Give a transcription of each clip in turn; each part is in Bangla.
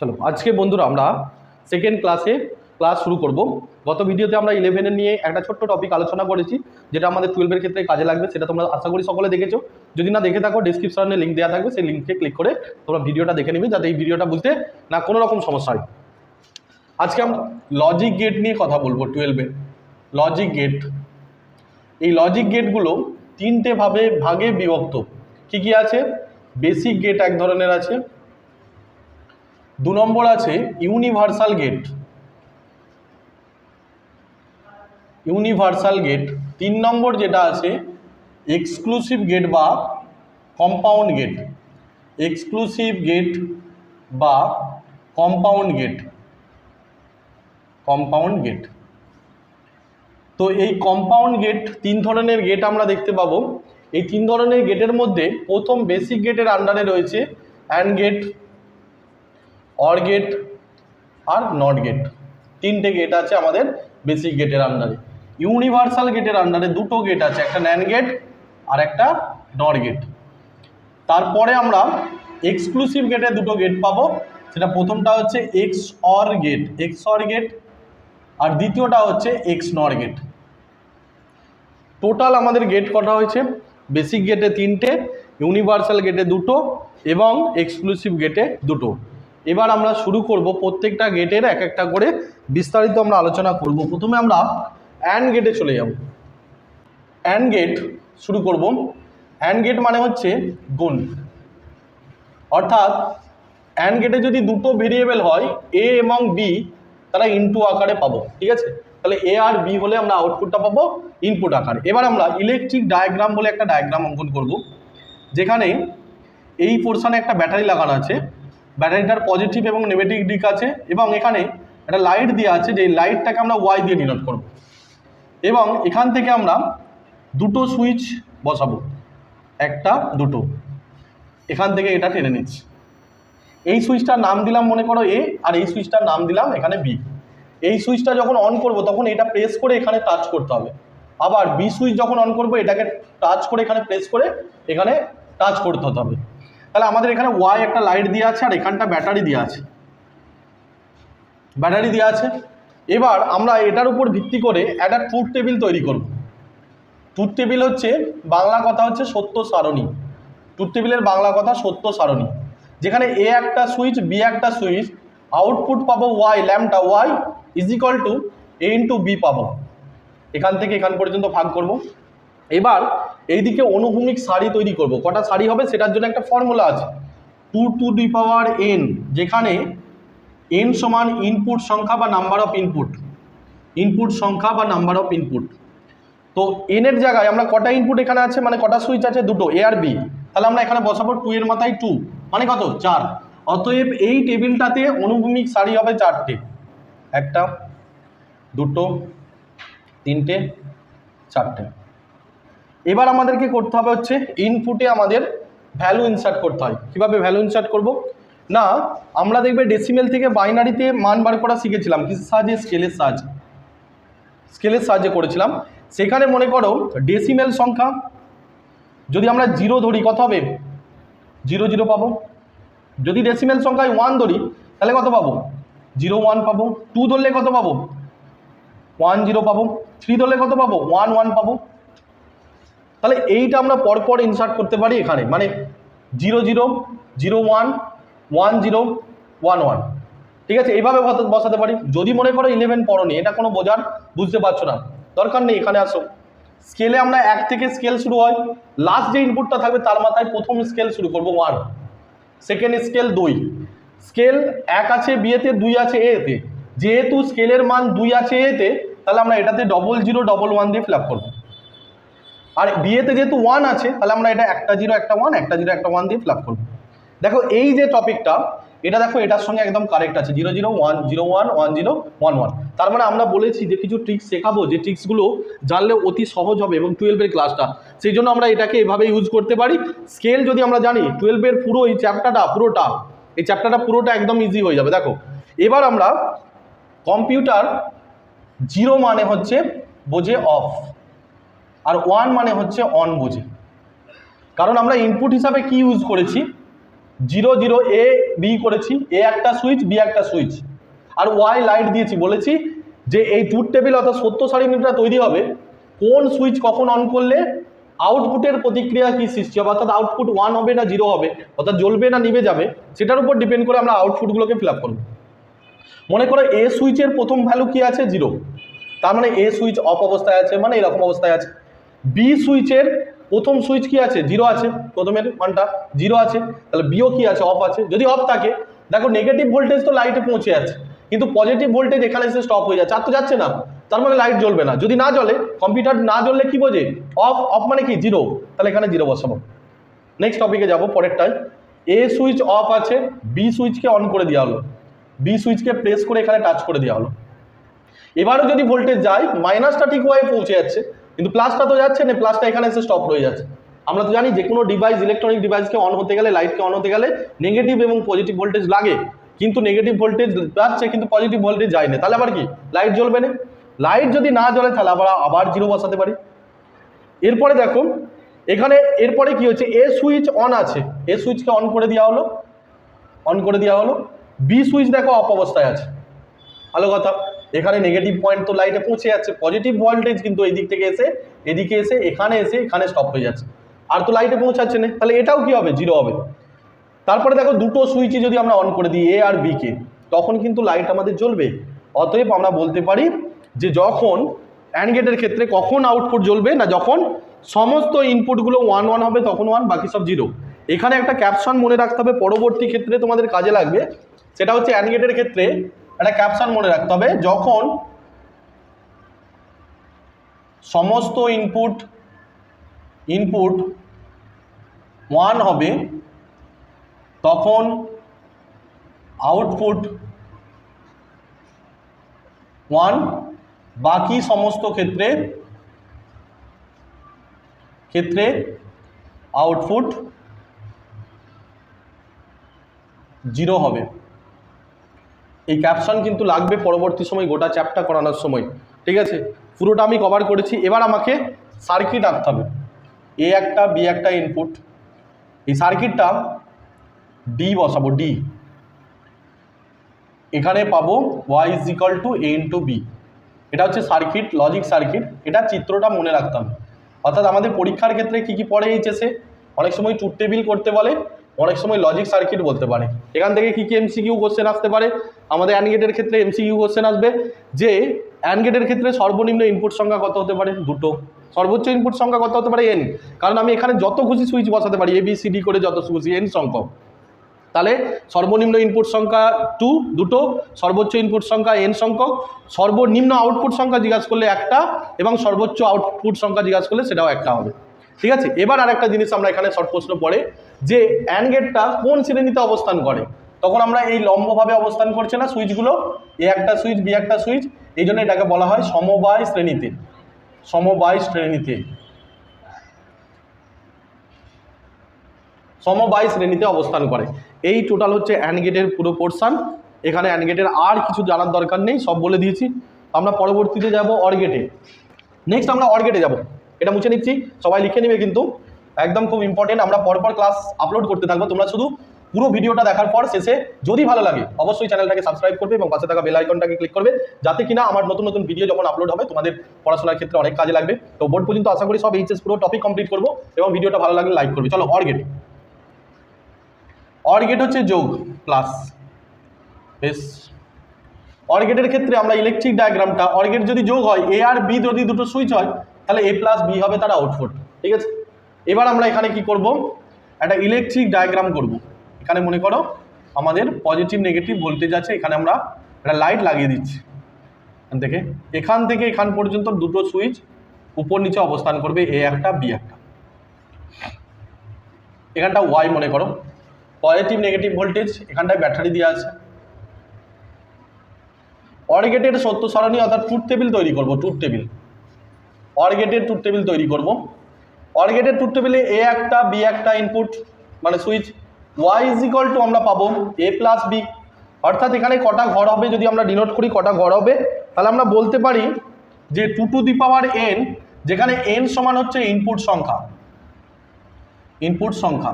চলো আজকে বন্ধুরা আমরা সেকেন্ড ক্লাস শুরু করব। গত ভিডিওতে আমরা 11-এর নিয়ে একটা ছোট্ট টপিক আলোচনা করেছি, যেটা আমাদের 12-এর ক্ষেত্রে কাজে লাগবে। সেটা তোমরা আশা করি সকলে দেখেছো। যদি না দেখে থাকো, ডেসক্রিপশনে লিঙ্ক দেওয়া থাকবে, সেই লিঙ্কে ক্লিক করে তোমরা ভিডিওটা দেখে নেবে, যাতে এই ভিডিওটা বুঝতে না কোনো রকম সমস্যা হয়। আজকে আমরা লজিক গেট নিয়ে কথা বলবো। 12-এর লজিক গেট, এই লজিক গেটগুলো তিনটে ভাগে বিভক্ত। কি কি আছে? বেসিক গেট এক ধরনের আছে, 2 নম্বর আছে ইউনিভার্সাল গেট, 3 নম্বর যেটা আছে এক্সক্লুসিভ গেট বা কম্পাউন্ড গেট, এক্সক্লুসিভ গেট বা কম্পাউন্ড গেট। তো এই কম্পাউন্ড গেট 3 ধরনের গেট আমরা দেখতে পাবো। এই 3 ধরনের গেটের মধ্যে প্রথম বেসিক গেটের আন্ডারে রয়েছে অ্যান্ড গেট, অর গেট আর নট গেট। 3টে গেট আছে আমাদের বেসিক গেটের আন্ডারে। ইউনিভার্সাল গেটের আন্ডারে 2টো গেট আছে, একটা ন্যান্ড গেট আর একটা নট গেট। তারপরে আমরা এক্সক্লুসিভ গেটে 2টো গেট পাবো। সেটা প্রথমটা হচ্ছে এক্স অর গেট আর দ্বিতীয়টা হচ্ছে এক্স নট গেট। টোটাল আমাদের গেট কটা হয়েছে? বেসিক গেটে 3টে, ইউনিভার্সাল গেটে 2টো এবং এক্সক্লুসিভ গেটে 2টো। এবার আমরা শুরু করব প্রত্যেকটা গেটের এক একটা করে বিস্তারিত আমরা আলোচনা করব। প্রথমে আমরা অ্যান্ড গেটে চলে যাব। অ্যান্ড গেট শুরু করব। অ্যান্ড গেট মানে হচ্ছে গুণ, অর্থাৎ অ্যান্ড গেটে যদি 2টো ভেরিয়েবল হয় এ এবং বি, তারা ইনটু আকারে পাবো। ঠিক আছে, তাহলে এ আর বি হলে আমরা আউটপুটটা পাবো ইনপুট আকারে। এবার আমরা ইলেকট্রিক ডায়াগ্রাম বলে একটা ডায়াগ্রাম অঙ্কন করব, যেখানে এই পোর্শনে একটা ব্যাটারি লাগানো আছে, ব্যাটারিটার পজিটিভ এবং নেগেটিভ দিক আছে, এবং এখানে একটা লাইট দেওয়া আছে, যে লাইটটাকে আমরা ওয়াই দিয়ে ডিনোট করব। এবং এখান থেকে আমরা 2টো সুইচ বসাবো, একটা দুটো, এখান থেকে এটা টেনে নিচ্ছি। এই সুইচটার নাম দিলাম মনে করো এ, আর এই সুইচটার নাম দিলাম এখানে বি। এই সুইচটা যখন অন করব তখন এটা প্রেস করে এখানে টাচ করতে হবে। আবার বি সুইচ যখন অন করব এটাকে টাচ করে এখানে প্রেস করে এখানে টাচ করতে হবে। তাহলে আমাদের এখানে ওয়াই একটা লাইট দিয়ে আছে, আর এখানটা ব্যাটারি দিয়ে আছে। এবার আমরা এটার উপর ভিত্তি করে একটা ট্রুথ টেবিল তৈরি করব। ট্রুথ টেবিল হচ্ছে বাংলা কথা হচ্ছে সত্য সারণী। ট্রুথ টেবিলের বাংলা কথা সত্য সারণী, যেখানে এ একটা সুইচ, বি একটা সুইচ, আউটপুট পাবো ওয়াই, ল্যাম্পটা Y is equal to A into B পাবো। এখান থেকে এখান পর্যন্ত ভাগ করব। এবার এইদিকে অনুভূমিক সারি তৈরি করব। কটা সারি হবে সেটার জন্য একটা ফর্মুলা আছে, 2 টু দি পাওয়ার n, যেখানে n সমান ইনপুট সংখ্যা বা নাম্বার অফ ইনপুট সংখ্যা বা নাম্বার অফ ইনপুট। তো n এর জায়গায় আমরা কটা ইনপুট এখানে আছে, মানে কটা সুইচ আছে? 2টো, এ আর বি। তাহলে আমরা এখানে বসাবো 2 এর মাথায় 2, মানে কত? 4। অতএব এই টেবিলটাতে অনুভূমিক সারি হবে 4টে, 1টা 2টো 3টে 4টে। এবার আমাদেরকে করতে হবে হচ্ছে ইনপুটে আমাদের ভ্যালু ইনসার্ট করতে হয়। কীভাবে ভ্যালু ইনসার্ট করব? না, আমরা দেখবে ডেসিমেল থেকে বাইনারিতে মান বার করা শিখেছিলাম, কিসের সাহায্যে? স্কেলের সাহায্যে করেছিলাম। সেখানে মনে করো ডেসিমেল সংখ্যা যদি আমরা 0 ধরি, কত হবে? 0 0 পাবো। যদি ডেসিমেল সংখ্যায় 1 ধরি তাহলে কত পাবো? 0 1 পাবো। 2 ধরলে কত পাবো? 1 0 পাবো। 3 ধরলে কত পাবো? 1 1 পাবো। তাহলে এইটা আমরা পরপর ইনসার্ট করতে পারি এখানে, মানে 0 0 0 1 1 0 1 1। ঠিক আছে, এইভাবে বসাতে পারি। যদি মনে করো 11 পড়োনি, এটা কোনো বুঝতে পারছো না, দরকার নেই, এখানে আসো। স্কেলে আমরা 1 থেকে স্কেল শুরু হয়, লাস্ট যে ইনপুটটা থাকবে তার মাথায় প্রথম স্কেল শুরু করব 1, সেকেন্ড স্কেল 2, স্কেল 1 আছে বিয়েতে, 2 আছে এতে। যেহেতু স্কেলের মান 2 আছে এতে, তাহলে আমরা এটাতে 0 0 1 1 দিয়ে ফিল আপ করবো। আর বিয়েতে যেহেতু 1 আছে, তাহলে আমরা এটা 1টা 0 1টা 1 1টা 0 1টা 1 দিয়ে ফিল আপ করবো। দেখো এই যে টপিকটা, এটা দেখো এটার সঙ্গে একদম কারেক্ট আছে, 0 0 1 0 1 1 0 1 1। তার মানে আমরা বলেছি যে কিছু ট্রিক্স শেখাবো, যে ট্রিক্সগুলো জানলে অতি সহজ হবে এবং 12-এর ক্লাসটা, সেই জন্য আমরা এটাকে এভাবে ইউজ করতে পারি। স্কেল যদি আমরা জানি, 12-এর পুরো এই চ্যাপ্টারটা পুরোটা একদম ইজি হয়ে যাবে। দেখো এবার আমরা কম্পিউটার 0 মানে হচ্ছে বোঝে অফ, আর 1 মানে হচ্ছে অন বোঝে। কারণ আমরা ইনপুট হিসাবে কি ইউজ করেছি? 0 0 এ বি করেছি, এ একটা সুইচ বি একটা সুইচ, আর ওয়াই লাইট দিয়েছি, বলেছি যে এই ট্রুথ টেবিল অর্থাৎ সত্য সারণীটা তৈরি হবে কোন সুইচ কখন অন করলে আউটপুটের প্রতিক্রিয়া কি সৃষ্টি হবে, অর্থাৎ আউটপুট 1 হবে না 0 হবে, অর্থাৎ জ্বলবে না নিভে যাবে, সেটার উপর ডিপেন্ড করে আমরা আউটপুটগুলোকে ফিল আপ করব। মনে করো এ সুইচের প্রথম ভ্যালু কি আছে 0, তার মানে এ সুইচ অফ অবস্থায় আছে, মানে এরকম অবস্থায় আছে। বি সুইচের প্রথম সুইচ কি আছে 0 আছে, প্রথমের মানটা 0 আছে, তাহলে বিও কি আছে অফ আছে। যদি অফ থাকে দেখো নেগেটিভ ভোল্টেজ তো লাইটে পৌঁছে আছে, কিন্তু পজিটিভ ভোল্টেজ এখানে এসে স্টপ হয়ে যাচ্ছে, আর তো যাচ্ছে না, তার মানে লাইট জ্বলবে না। যদি না জ্বলে, কম্পিউটার না জ্বললে কি বোঝে, অফ, অফ মানে কি 0, তাহলে এখানে 0 বসাবো। নেক্সট টপিকে যাবো পরেরটায়। এ সুইচ অফ আছে, বি সুইচকে অন করে দেওয়া হলো, বি সুইচকে প্রেস করে এখানে টাচ করে দেওয়া হলো। এবারও যদি ভোল্টেজ যায়, মাইনাসটা ঠিক ওয়াই পৌঁছে যাচ্ছে, কিন্তু প্লাসটা তো যাচ্ছে না, প্লাসটা এখানে এসে স্টপ হয়ে যাচ্ছে। আমরা তো জানি যে কোনো ডিভাইস, ইলেকট্রনিক ডিভাইসকে অন হতে গেলে, লাইটকে অন হতে গেলে নেগেটিভ এবং পজিটিভ ভোল্টেজ লাগে, কিন্তু নেগেটিভ ভোল্টেজ যাচ্ছে কিন্তু পজিটিভ ভোল্টেজ যায় না, তাহলে আবার কি লাইট জ্বলবে না। লাইট যদি না জ্বলে তাহলে আবার 0 বসাতে পারি। এরপরে দেখো এখানে এরপরে কি হচ্ছে, এ সুইচ অন আছে, এ সুইচকে অন করে দেওয়া হলো, অন করে দেওয়া হলো। বি সুইচ দেখো অফ অবস্থায় আছে, ভালো কথা, এখানে নেগেটিভ পয়েন্ট তো লাইটে পৌঁছে যাচ্ছে, পজিটিভ ভোল্টেজ কিন্তু এই দিক থেকে এসে এদিকে এসে এখানে স্টপ হয়ে যাচ্ছে, আর তো লাইটে পৌঁছাচ্ছে না, তাহলে এটাও কি হবে 0 হবে। তারপরে দেখো দুটো সুইচই যদি আমরা অন করে দিই এ আর বি কে, তখন কিন্তু লাইট আমাদের জ্বলবে। অতএব আমরা বলতে পারি যে যখন অ্যান্ড গেটের ক্ষেত্রে কখন আউটপুট জ্বলবে না, যখন সমস্ত ইনপুটগুলো 1 1 হবে তখন 1, বাকি সব 0। এখানে একটা ক্যাপশন মনে রাখতে হবে, পরবর্তী ক্ষেত্রে তোমাদের কাজে লাগবে, সেটা হচ্ছে অ্যান্ড গেটের ক্ষেত্রে একটা ক্যাপশন মনে রাখতে হবে, যখন সমস্ত ইনপুট 1 হবে তখন আউটপুট 1, বাকি সমস্ত ক্ষেত্রে আউটপুট 0 হবে। এই ক্যাপশন কিন্তু লাগবে পরবর্তী সময় গোটা চ্যাপ্টার করানোর সময়, ঠিক আছে? পুরোটা আমি কভার করেছি। এবার আমাকে সার্কিট আঁকতে হবে, এ একটা বি একটা ইনপুট, এই সার্কিটটা ডি বসাবো, ডি এখানে পাবো y is equal to a into B, এটা হচ্ছে সার্কিট, লজিক সার্কিট, এটা চিত্রটা মনে রাখতে হবে। অর্থাৎ আমাদের পরীক্ষার ক্ষেত্রে কি কি পড়ে এইচএসে, অনেক সময় ট্রুথ টেবিল করতে বলে, অনেক সময় লজিক সার্কিট বলতে পারে। এখান থেকে কি কি এমসিকিউ কোশ্চেন আসতে পারে, আমাদের অ্যান্ড গেটের ক্ষেত্রে এমসিকিউ কোশ্চেন আসবে যে অ্যান্ড গেটের ক্ষেত্রে সর্বনিম্ন ইনপুট সংখ্যা কত হতে পারে, 2, সর্বোচ্চ ইনপুট সংখ্যা কত হতে পারে n, কারণ আমি এখানে যত খুশি সুইচ বসাতে পারি, ABCD করে যত খুশি n সংখ্যক, তাহলে সর্বনিম্ন ইনপুট সংখ্যা 2, সর্বোচ্চ ইনপুট সংখ্যা n সংখ্যক, সর্বনিম্ন আউটপুট সংখ্যা জিজ্ঞাসা করলে একটা, এবং সর্বোচ্চ আউটপুট সংখ্যা জিজ্ঞাসা করলে সেটাও একটা হবে, ঠিক আছে? এবার আরেকটা জিনিস আমরা এখানে শর্ট প্রশ্ন পড়ে যে অ্যান্ড গেটটা কোন শ্রেণীতে অবস্থান করে, তখন আমরা এই লম্বভাবে অবস্থান করছে না সুইচগুলো, এ একটা সুইচ বি একটা সুইচ, এই জন্য এটাকে বলা হয় সমবায় শ্রেণীতে, সমবায় শ্রেণীতে, সমবায় শ্রেণীতে অবস্থান করে। এই টোটাল হচ্ছে অ্যান্ড গেটের পুরো পোর্শন। এখানে অ্যান্ড গেটের আর কিছু জানার দরকার নেই, সব বলে দিয়েছি। আমরা পরবর্তীতে যাব অর গেটে। নেক্সট আমরা অর গেটে যাব, এটা মুছে নিচ্ছি, সবাই লিখে নেবে কিন্তু, একদম খুব ইম্পর্টেন্ট। আমরা পরপর ক্লাস আপলোড করতে থাকবো, তোমরা শুধু পুরো ভিডিওটা দেখার পর শেষে যদি ভালো লাগে অবশ্যই চ্যানেলটাকে সাবস্ক্রাইব করবে এবং পাশে থাকা বেল আইকনটাকে ক্লিক করবে, যাতে কিনা আমার নতুন নতুন ভিডিও যখন আপলোড হবে তোমাদের পড়াশোনার ক্ষেত্রে অনেক কাজে লাগবে। তো বোর্ড পর্যন্ত আশা করি সব এইচএস পুরো টপিক কমপ্লিট করবো, এবং ভিডিওটা ভালো লাগলে লাইক করবে। চলো অর গেট। অর গেট হচ্ছে যোগ প্লাস, বেশ। অর গেটের ক্ষেত্রে আমরা ইলেকট্রিক ডায়াগ্রামটা, অর গেট যদি যোগ হয়, এ আর বি যদি দুটো সুইচ হয়, তাহলে এ প্লাস বি হবে তার আউটপুট, ঠিক আছে? এবার আমরা এখানে কি করব, একটা ইলেকট্রিক ডায়াগ্রাম করব। এখানে মনে করো আমাদের পজিটিভ নেগেটিভ ভোল্টেজ আছে, এখানে আমরা একটা লাইট লাগিয়ে দিচ্ছি, এখান থেকে এখান পর্যন্ত দুটো সুইচ উপর নিচে অবস্থান করবে, এ একটা বি একটা। এখানটা ওয়াই মনে করো, পজিটিভ নেগেটিভ ভোল্টেজ, এখানটায় ব্যাটারি দেওয়া আছে। অর গেটের সত্য সারণী অর্থাৎ ট্রুথ টেবিল তৈরি করব, ট্রুথ টেবিল, অর গেটের ট্রুথ টেবিল তৈরি করব। অর গেটের ট্রুথ টেবিলে এ একটা বি একটা ইনপুট মানে switch, Y is equal to আমরা পাবো এ প্লাস বি, অর্থাৎ এখানে কটা ঘর হবে যদি আমরা ডিনোট করি কটা ঘর হবে, তাহলে আমরা বলতে পারি যে 2 টু দি পাওয়ার n, যেখানে n সমান হচ্ছে ইনপুট সংখ্যা, ইনপুট সংখ্যা।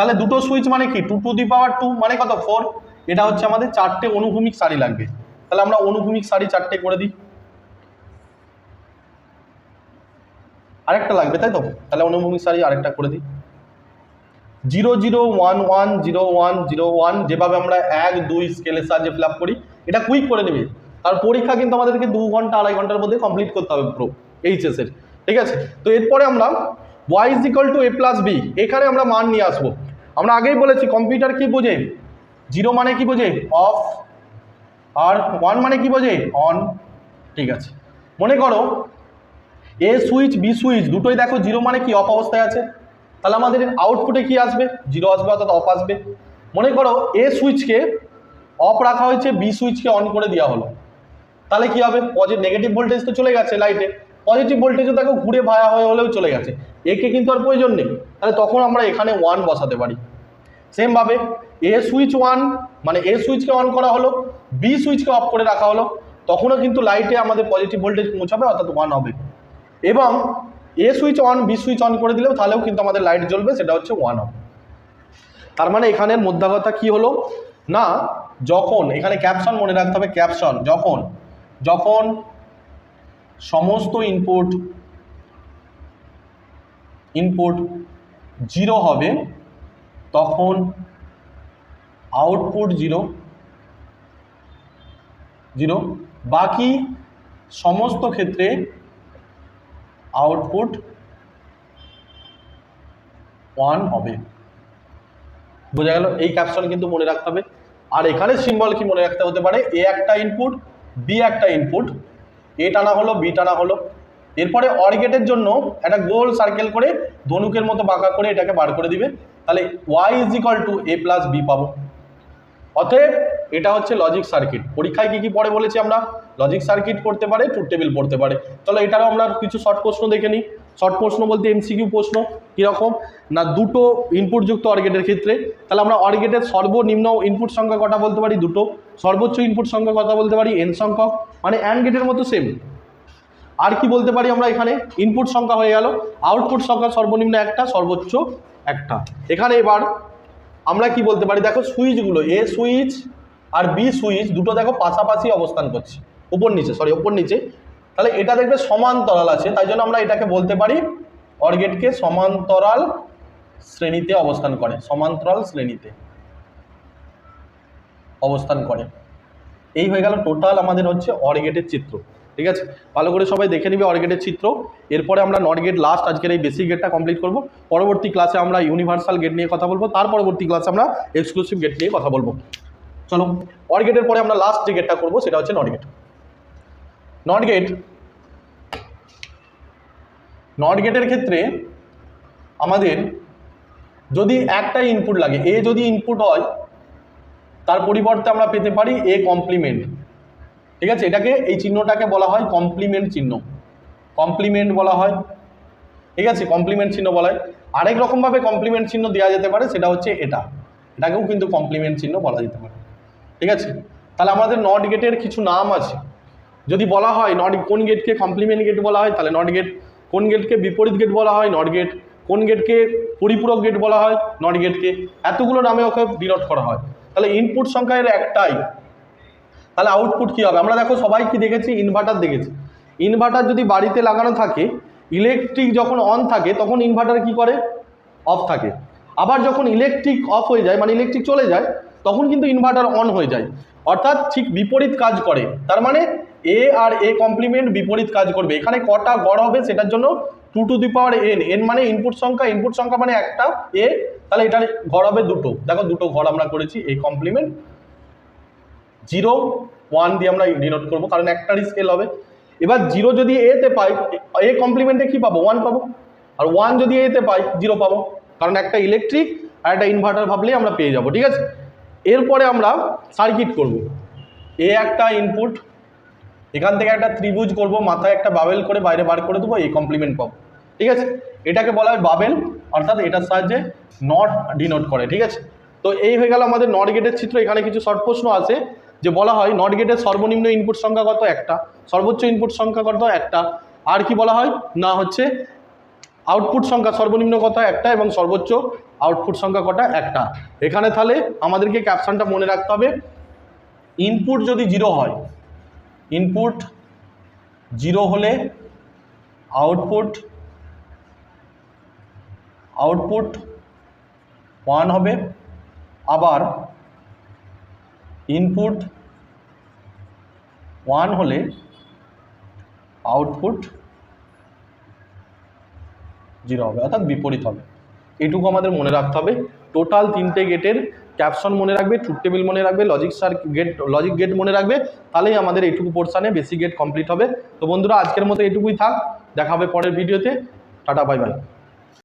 তাহলে দুটো সুইচ মানে কি 2 টু দি পাওয়ার 2 মানে কত 4, এটা হচ্ছে আমাদের 4টে অনুভূমিক সারি লাগবে। তাহলে আমরা অনুভূমিক সারি 4টে করে দিই, আরেকটা লাগবে তাই তো, তাহলে অনুভূমিক সারি আরেকটা করে দিই। 0 0 1 1 0 1 0 1 যেভাবে আমরা 1 2 স্কেলের সাহায্যে ফিল আপ করি, এটা কুইক করে নেবে। আর পরীক্ষা কিন্তু আমাদেরকে 2 ঘন্টা 2.5 ঘন্টার মধ্যে কমপ্লিট করতে হবে পুরো এইচএস এর, ঠিক আছে। তো এরপরে আমরা y = a + b, এখানে আমরা মান নিয়ে আসবো। আমরা আগেই বলেছি কম্পিউটার কি বোঝে, 0 মানে কি বোঝে অফ, আর 1 মানে কি বোঝে অন, ঠিক আছে। মনে করো এ সুইচ বি সুইচ দুটোই দেখো 0 মানে কি অফ অবস্থায় আছে, তাহলে আমাদের আউটপুটে কি আসবে 0 আসবে, অর্থাৎ অফ আসবে। মনে করো এ সুইচকে অফ রাখা হয়েছে, বি সুইচকে অন করে দেওয়া হলো, তাহলে কি হবে নেগেটিভ ভোল্টেজ তো চলে গেছে লাইটে, পজিটিভ ভোল্টেজও দেখো ঘুরে ভায়া হয়ে হলেও চলে গেছে, একে কিন্তু আর প্রয়োজন নেই। তাহলে তখন আমরা এখানে 1 বসাতে পারি। সেমভাবে এ সুইচ 1 মানে এ সুইচকে অন করা হলো, বি সুইচকে অফ করে রাখা হলো, তখনও কিন্তু লাইটে আমাদের পজিটিভ ভোল্টেজ পৌঁছাবে, অর্থাৎ 1 হবে। এবং A switch on B switch on করে দিলেও তাহলেও কিন্তু আমাদের লাইট জ্বলবে, সেটা হচ্ছে 1 হবে। তার মানে এখানের মোদ্দা কথা কি হলো না, যখন এখানে ক্যাপশন মনে রাখতে হবে, ক্যাপশন যখন সমস্ত ইনপুট 0 হবে তখন আউটপুট 0 0, বাকি সমস্ত ক্ষেত্রে আউটপুট 1 হবে। বোঝা গেল? এই ক্যাপশন কিন্তু মনে রাখতে হবে। আর এখানে সিম্বল কি মনে রাখতে হতে পারে, এ একটা ইনপুট বি একটা ইনপুট, এ টানা হলো বি টানা হলো, এরপরে অর গেটের জন্য একটা গোল সার্কেল করে ধনুকের মতো বাঁকা করে এটাকে বার করে দিবে, তাহলে y = a + b পাবো। অতএব এটা হচ্ছে লজিক সার্কিট। পরীক্ষায় কি কি পড়ে বলেছি আমরা, লজিক সার্কিট পড়তে পারে, ট্রুথ টেবিল পড়তে পারে। চলো এটারও আমরা কিছু শর্ট প্রশ্ন দেখে নিই। শর্ট প্রশ্ন বলতে এমসিকিউ প্রশ্ন, কীরকম না, দুটো ইনপুটযুক্ত অর গেটের ক্ষেত্রে তাহলে আমরা অর গেটের সর্বনিম্ন ইনপুট সংখ্যা কটা বলতে পারি, দুটো, সর্বোচ্চ ইনপুট সংখ্যা কথা বলতে পারি n সংখ্যক, মানে অ্যান্ড গেটের মতো সেম। আর কি বলতে পারি আমরা, এখানে ইনপুট সংখ্যা হয়ে গেল, আউটপুট সংখ্যা সর্বনিম্ন একটা সর্বোচ্চ একটা। এখানে এবার আমরা কি বলতে পারি, দেখো সুইচগুলো এ সুইচ আর বি সুইচ দুটো দেখো পাশাপাশি অবস্থান করছে, ওপর নিচে, তাহলে এটা দেখবে সমান্তরাল আছে, তাই জন্য আমরা এটাকে বলতে পারি অর গেটকে সমান্তরাল শ্রেণীতে অবস্থান করে, সমান্তরাল শ্রেণীতে অবস্থান করে। এই হয়ে গেল টোটাল আমাদের হচ্ছে অর গেটের চিত্র, ঠিক আছে। ভালো করে সবাই দেখে নিবে অর গেটের চিত্র। এরপরে আমরা নট গেট লাস্ট আজকের এই বেসিক গেটটা কমপ্লিট করব। পরবর্তী ক্লাসে আমরা ইউনিভার্সাল গেট নিয়ে কথা বলবো, তার পরবর্তী ক্লাসে আমরা এক্সক্লুসিভ গেট নিয়ে কথা বলবো। চলো অর গেটের পরে আমরা লাস্ট যে গেটটা করবো সেটা হচ্ছে নট গেট। নট গেটের ক্ষেত্রে আমাদের যদি একটা ইনপুট লাগে, এ যদি ইনপুট হয় তার পরিবর্তে আমরা পেতে পারি এ কমপ্লিমেন্ট, ঠিক আছে। এটাকে এই চিহ্নটাকে বলা হয় কমপ্লিমেন্ট চিহ্ন, কমপ্লিমেন্ট বলা হয়, ঠিক আছে, কমপ্লিমেন্ট চিহ্ন বলা হয়। আরেক রকমভাবে কমপ্লিমেন্ট চিহ্ন দেওয়া যেতে পারে, সেটা হচ্ছে এটাকেও কিন্তু কমপ্লিমেন্ট চিহ্ন বলা যেতে পারে, ঠিক আছে। তাহলে আমাদের নট গেটের কিছু নাম আছে। যদি বলা হয় কোন গেটকে কমপ্লিমেন্ট গেট বলা হয়, তাহলে নট গেট। কোন গেটকে বিপরীত গেট বলা হয়, নট গেট। কোন গেটকে পরিপূরক গেট বলা হয়, নট গেটকে। এতগুলো নামে ওকে ডিনোট করা হয়। তাহলে ইনপুট সংখ্যা এর একটাই, তাহলে আউটপুট কি হবে, আমরা দেখো সবাই কি দেখেছি, ইনভার্টার দেখেছি। ইনভার্টার যদি বাড়িতে লাগানো থাকে, ইলেকট্রিক যখন অন থাকে তখন ইনভার্টার কি করে, অফ থাকে। আবার যখন ইলেকট্রিক অফ হয়ে যায়, মানে ইলেকট্রিক চলে যায়, তখন কিন্তু ইনভার্টার অন হয়ে যায়, অর্থাৎ ঠিক বিপরীত কাজ করে। তার মানে এ আর এ কমপ্লিমেন্ট বিপরীত কাজ করবে। এখানে কটা গড় হবে সেটার জন্য 2 টু দি পাওয়ার n মানে ইনপুট সংখ্যা মানে একটা এ, তাহলে এটার ঘর হবে দুটো। দেখো দুটো ঘর আমরা করেছি, এ কমপ্লিমেন্ট 0 1 দিয়ে আমরা ডিনোট করবো, কারণ একটারই স্কেল হবে। এবার 0 যদি এতে পাই, এ কমপ্লিমেন্টে কি পাবো 1 পাবো, আর 1 যদি এতে পাই 0 পাবো, কারণ একটা ইলেকট্রিক আর একটা ইনভার্টার ভাবলেই আমরা পেয়ে যাবো, ঠিক আছে। এরপরে আমরা সার্কিট করব। এ একটা ইনপুট, এখান থেকে একটা ত্রিভুজ করব, মাথায় একটা বাবেল করে বাইরে বার করে দেবো, এই কমপ্লিমেন্ট পাবো, ঠিক আছে। এটাকে বলা হয় বাবেল, অর্থাৎ এটার সাহায্যে নট ডিনোট করে, ঠিক আছে। তো এই হয়ে গেল আমাদের নট গেটের চিত্র। এখানে কিছু শর্ট প্রশ্ন আছে যে বলা হয় নট গেটের সর্বনিম্ন ইনপুট সংখ্যা কত, একটা, সর্বোচ্চ ইনপুট সংখ্যা কত, একটা। আর কি বলা হয় না হচ্ছে আউটপুট সংখ্যা সর্বনিম্ন কত একটা এবং সর্বোচ্চ আউটপুট সংখ্যা কটা একটা। এখানে তাহলে আমাদেরকে ক্যাপশনটা মনে রাখতে হবে, ইনপুট যদি 0 হয়, ইনপুট 0 হলে আউটপুট 1 হবে, আবার ইনপুট 1 হলে আউটপুট 0 হবে, অর্থাৎ বিপরীত হবে। এটুকু আমাদের মনে রাখতে হবে। টোটাল 3টে গেটের ক্যাপশন মনে রাখবে, ট্রুথ টেবিল মনে রাখবে, লজিক গেট মনে রাখবে, তাহলেই আমাদের এইটুকু পোর্শনে বেসিক গেট কমপ্লিট হবে। তো বন্ধুরা আজকের মতো এটুকুই থাক, দেখা হবে পরের ভিডিওতে। Tata, bye bye.